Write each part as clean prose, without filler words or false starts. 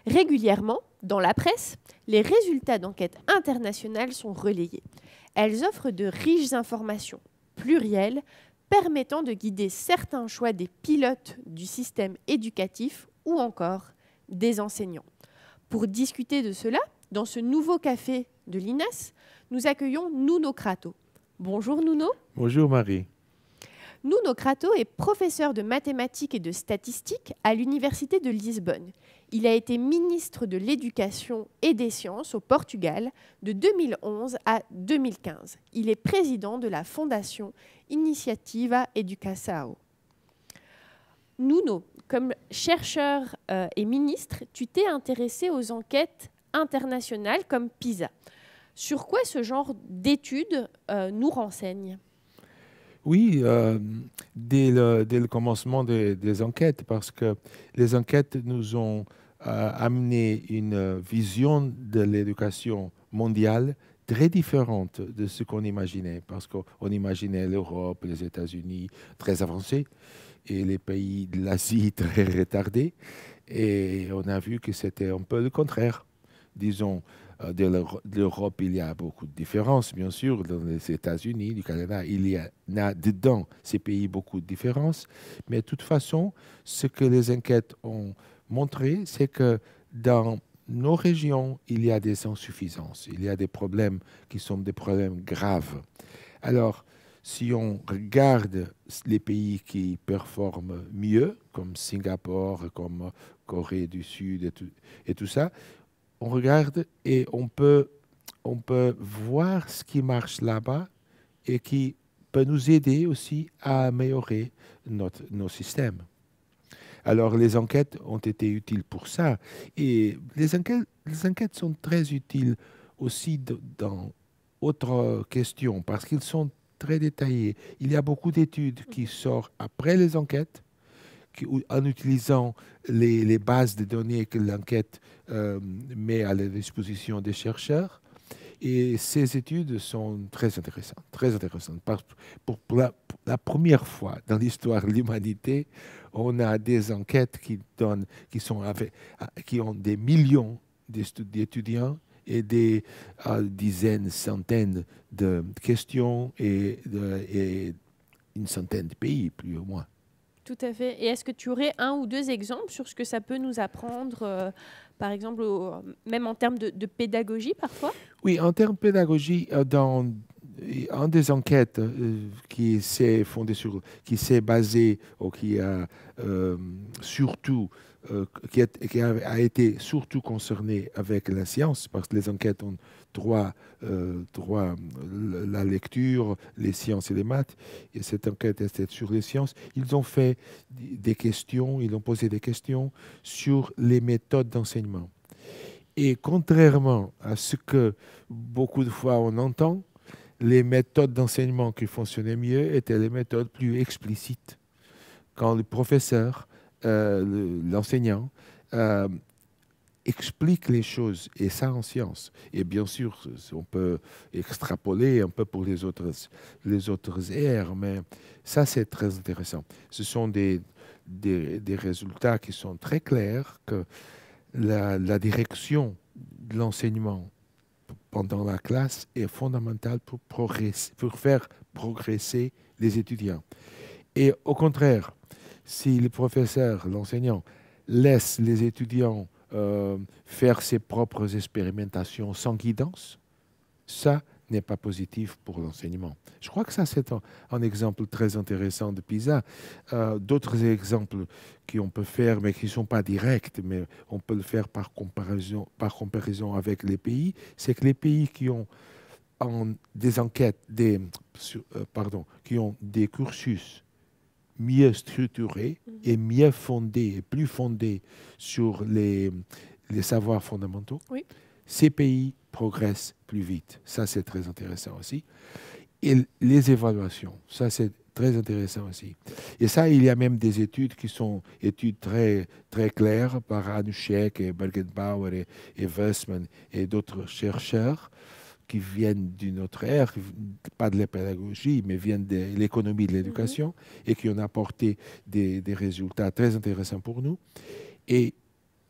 Régulièrement, dans la presse, les résultats d'enquêtes internationales sont relayés. Elles offrent de riches informations plurielles permettant de guider certains choix des pilotes du système éducatif ou encore des enseignants. Pour discuter de cela, dans ce nouveau café de l'INAS, nous accueillons Nuno Crato. Bonjour Nuno. Bonjour Marie. Nuno Crato est professeur de mathématiques et de statistiques à l'Université de Lisbonne. Il a été ministre de l'Éducation et des Sciences au Portugal de 2011 à 2015. Il est président de la fondation Iniciativa Educação. Nuno, comme chercheur et ministre, tu t'es intéressé aux enquêtes internationales comme PISA. Sur quoi ce genre d'études nous renseigne ? Oui, dès le commencement des enquêtes, parce que les enquêtes nous ont amené une vision de l'éducation mondiale très différente de ce qu'on imaginait, parce qu'on imaginait l'Europe, les États-Unis très avancés et les pays de l'Asie très retardés. Et on a vu que c'était un peu le contraire. Disons, de l'Europe, il y a beaucoup de différences, bien sûr. Dans les États-Unis, du Canada, il y en a dedans, ces pays, beaucoup de différences. Mais de toute façon, ce que les enquêtes ont montré, c'est que dans nos régions, il y a des insuffisances. Il y a des problèmes qui sont des problèmes graves. Alors, si on regarde les pays qui performent mieux, comme Singapour, comme Corée du Sud et tout ça, on regarde et on peut voir ce qui marche là-bas et qui peut nous aider aussi à améliorer nos systèmes. Alors, les enquêtes ont été utiles pour ça. Et les enquêtes sont très utiles aussi dans autres questions parce qu'ils sont très détaillés. Il y a beaucoup d'études qui sortent après les enquêtes en utilisant les bases de données que l'enquête met à la disposition des chercheurs. Et ces études sont très intéressantes, très intéressantes. Pour la première fois dans l'histoire de l'humanité, on a des enquêtes qui ont des millions d'étudiants et des dizaines, centaines de questions et une centaine de pays, plus ou moins. Tout à fait. Et est-ce que tu aurais un ou deux exemples sur ce que ça peut nous apprendre, par exemple, même en termes de pédagogie parfois ? Oui, en termes de pédagogie, dans une des enquêtes qui s'est basée ou qui a surtout qui a été surtout concernée avec la science, parce que les enquêtes ont droit la lecture, les sciences et les maths. Et cette enquête était sur les sciences. Ils ont fait des questions, ils ont posé des questions sur les méthodes d'enseignement. Et contrairement à ce que beaucoup de fois on entend, les méthodes d'enseignement qui fonctionnaient mieux étaient les méthodes plus explicites. Quand le professeur, l'enseignant, explique les choses, et ça en science. Et bien sûr, on peut extrapoler un peu pour les autres aires, mais ça, c'est très intéressant. Ce sont des résultats qui sont très clairs, que la direction de l'enseignement pendant la classe est fondamentale pour faire progresser les étudiants. Et au contraire, si le professeur, l'enseignant, laisse les étudiants faire ses propres expérimentations sans guidance, ça n'est pas positif pour l'enseignement. Je crois que ça, c'est un exemple très intéressant de PISA. D'autres exemples qu'on peut faire, mais qui ne sont pas directs, mais on peut le faire par comparaison avec les pays, c'est que les pays qui ont des enquêtes, qui ont des cursus mieux structurés et mieux fondés, et plus fondés sur les savoirs fondamentaux, oui. Ces pays progressent plus vite. Ça, c'est très intéressant aussi. Et les évaluations, ça, c'est très intéressant aussi. Et ça, il y a même des études qui sont études très, très claires par Anushek et Bergenbauer et Westman et d'autres chercheurs qui viennent d'une autre ère, pas de la pédagogie, mais viennent de l'économie de l'éducation et qui ont apporté des résultats très intéressants pour nous. Et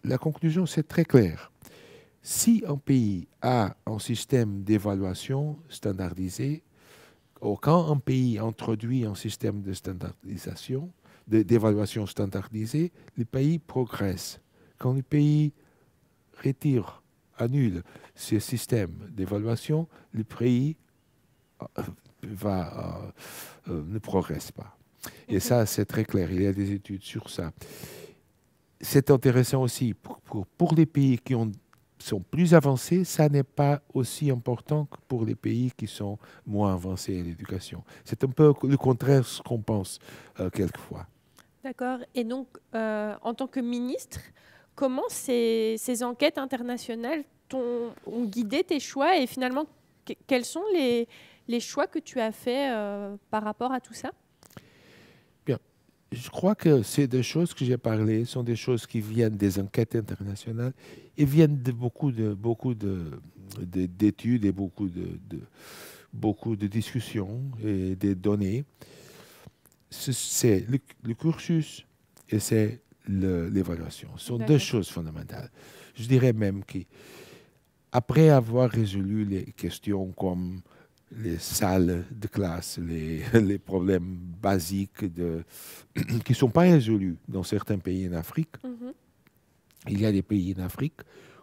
la conclusion, c'est très clair. Si un pays a un système d'évaluation standardisé, ou quand un pays introduit un système de standardisation, d'évaluation standardisée, le pays progresse. Quand le pays retire, annule ce système d'évaluation, le pays ne progresse pas. Et ça, c'est très clair. Il y a des études sur ça. C'est intéressant aussi pour les pays qui sont plus avancés, ça n'est pas aussi important que pour les pays qui sont moins avancés à l'éducation. C'est un peu le contraire de ce qu'on pense quelquefois. D'accord. Et donc, en tant que ministre, comment ces enquêtes internationales ont guidé tes choix et finalement, quels sont les choix que tu as faits par rapport à tout ça? Bien. Je crois que ces deux choses que j'ai parlé sont des choses qui viennent des enquêtes internationales et viennent de beaucoup d'études et beaucoup de discussions et des données. C'est le cursus et c'est l'évaluation. Ce sont deux choses fondamentales. Je dirais même qu'après avoir résolu les questions comme les salles de classe, les problèmes basiques qui ne sont pas résolus dans certains pays en Afrique, il y a des pays en Afrique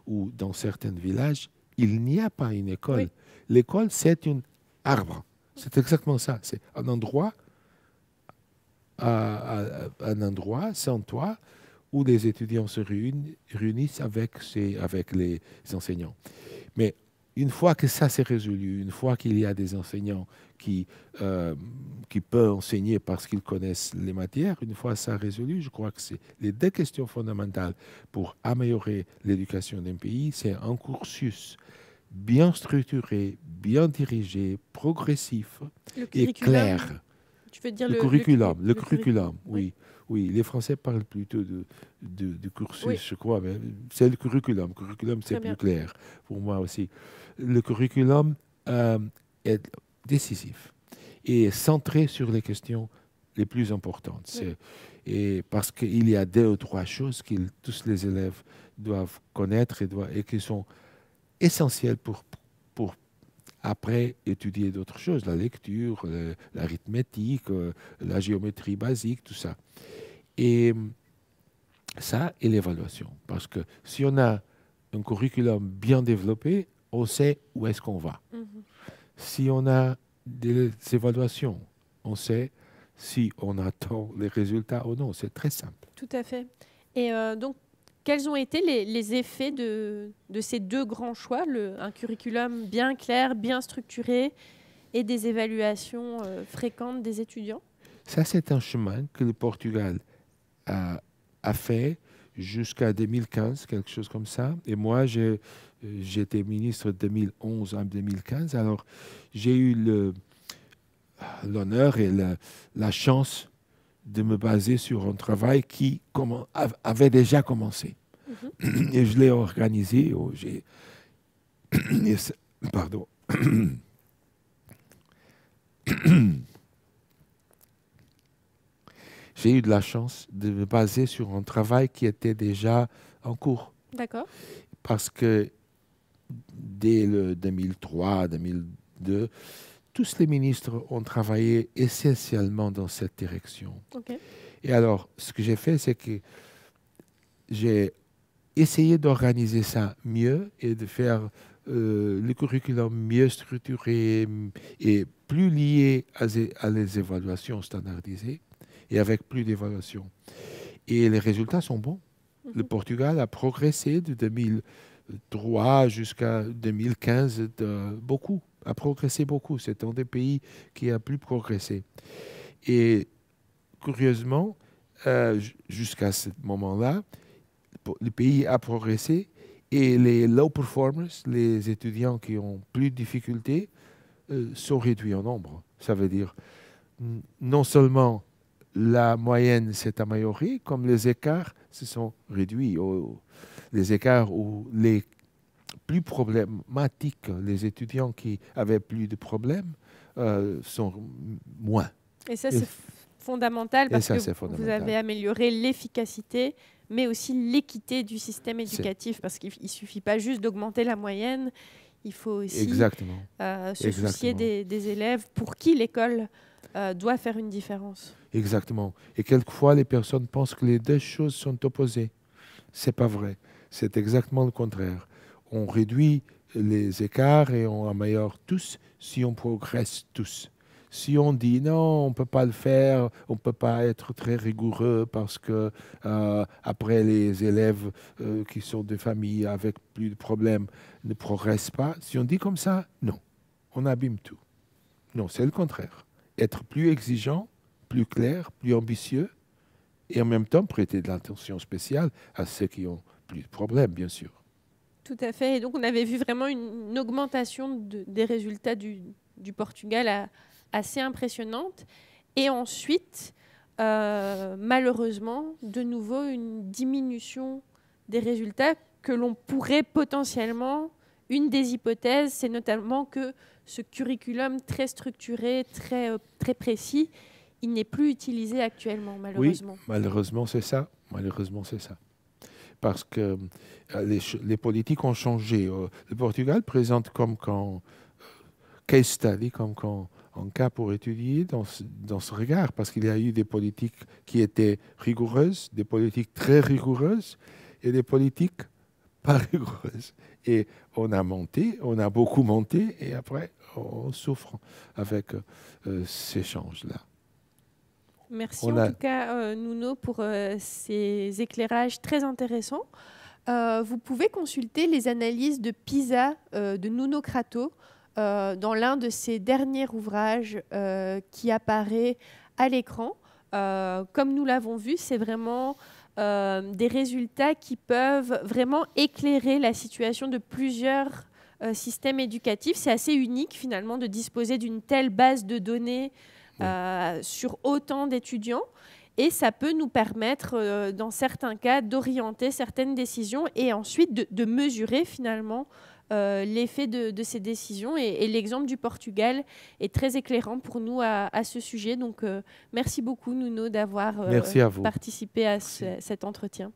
où dans certains villages, il n'y a pas une école. Oui. L'école, c'est un arbre. C'est exactement ça. C'est un endroit sans toit où les étudiants se réunissent avec les enseignants. Mais une fois que ça s'est résolu, une fois qu'il y a des enseignants qui peuvent enseigner parce qu'ils connaissent les matières, une fois ça résolu, je crois que c'est les deux questions fondamentales pour améliorer l'éducation d'un pays, c'est un cursus bien structuré, bien dirigé, progressif et clair. Tu veux dire le curriculum, oui. Oui, les Français parlent plutôt de cursus, oui. Je crois, mais c'est le curriculum. Le curriculum, c'est plus clair pour moi aussi. Le curriculum est décisif et centré sur les questions les plus importantes. Oui. Et parce qu'il y a 2 ou 3 choses que tous les élèves doivent connaître et qui sont essentielles pour après étudier d'autres choses, la lecture, l'arithmétique, la géométrie basique, tout ça. Et ça, et l'évaluation. Parce que si on a un curriculum bien développé, on sait où est-ce qu'on va. Si on a des évaluations, on sait si on attend les résultats ou non. C'est très simple. Tout à fait. Et donc, quels ont été les effets de ces 2 grands choix, un curriculum bien clair, bien structuré et des évaluations fréquentes des étudiants? Ça, c'est un chemin que le Portugal a fait jusqu'à 2015, quelque chose comme ça. Et moi, j'étais ministre de 2011 à 2015. Alors, j'ai eu l'honneur et la chance de me baser sur un travail qui avait déjà commencé. Et je l'ai organisé. Pardon. J'ai eu de la chance de me baser sur un travail qui était déjà en cours. D'accord. Parce que dès le 2003-2002, tous les ministres ont travaillé essentiellement dans cette direction. Okay. Et alors, ce que j'ai fait, c'est que j'ai essayé d'organiser ça mieux et de faire le curriculum mieux structuré et plus lié à les évaluations standardisées et avec plus d'évaluations. Et les résultats sont bons. Le Portugal a progressé de 2003 jusqu'à 2015 beaucoup, a progressé beaucoup. C'est un des pays qui a plus progressé. Et curieusement, jusqu'à ce moment-là, le pays a progressé et les low performers, les étudiants qui ont plus de difficultés, sont réduits en nombre. Ça veut dire non seulement la moyenne s'est améliorée, comme les écarts se sont réduits. Les écarts où les plus problématiques, les étudiants qui avaient plus de problèmes, sont moins. Et ça, fondamental Et parce ça, que c'est vous fondamental. avez amélioré l'efficacité, mais aussi l'équité du système éducatif, parce qu'il ne suffit pas juste d'augmenter la moyenne, il faut aussi Exactement. se soucier des élèves pour qui l'école doit faire une différence. Exactement. Et quelquefois, les personnes pensent que les deux choses sont opposées. C'est pas vrai. C'est exactement le contraire. On réduit les écarts et on améliore tous si on progresse tous. Si on dit non, on ne peut pas le faire, on ne peut pas être très rigoureux parce que après les élèves qui sont de familles avec plus de problèmes ne progressent pas. Si on dit comme ça, non, on abîme tout. Non, c'est le contraire. Être plus exigeant, plus clair, plus ambitieux et en même temps prêter de l'attention spéciale à ceux qui ont plus de problèmes, bien sûr. Tout à fait. Et donc, on avait vu vraiment une augmentation des résultats du Portugal assez impressionnante. Et ensuite, malheureusement, de nouveau, une diminution des résultats que l'on pourrait potentiellement... Une des hypothèses, c'est notamment que ce curriculum très structuré, très précis, il n'est plus utilisé actuellement, malheureusement. Oui, malheureusement, c'est ça. Malheureusement, c'est ça. Parce que les politiques ont changé. Le Portugal présente comme quand case study, comme quand un cas pour étudier dans ce regard, parce qu'il y a eu des politiques qui étaient rigoureuses, des politiques très rigoureuses et des politiques pas rigoureuses. Et on a monté, on a beaucoup monté, et après, on souffre avec ces changes-là. Merci en tout cas, Nuno, pour ces éclairages très intéressants. Vous pouvez consulter les analyses de PISA de Nuno Crato dans l'un de ses derniers ouvrages qui apparaît à l'écran. Comme nous l'avons vu, c'est vraiment des résultats qui peuvent vraiment éclairer la situation de plusieurs systèmes éducatifs. C'est assez unique finalement de disposer d'une telle base de données sur autant d'étudiants. Et ça peut nous permettre, dans certains cas, d'orienter certaines décisions et ensuite de mesurer finalement l'effet de ces décisions. Et l'exemple du Portugal est très éclairant pour nous à ce sujet. Donc, merci beaucoup, Nuno, d'avoir participé à cet entretien.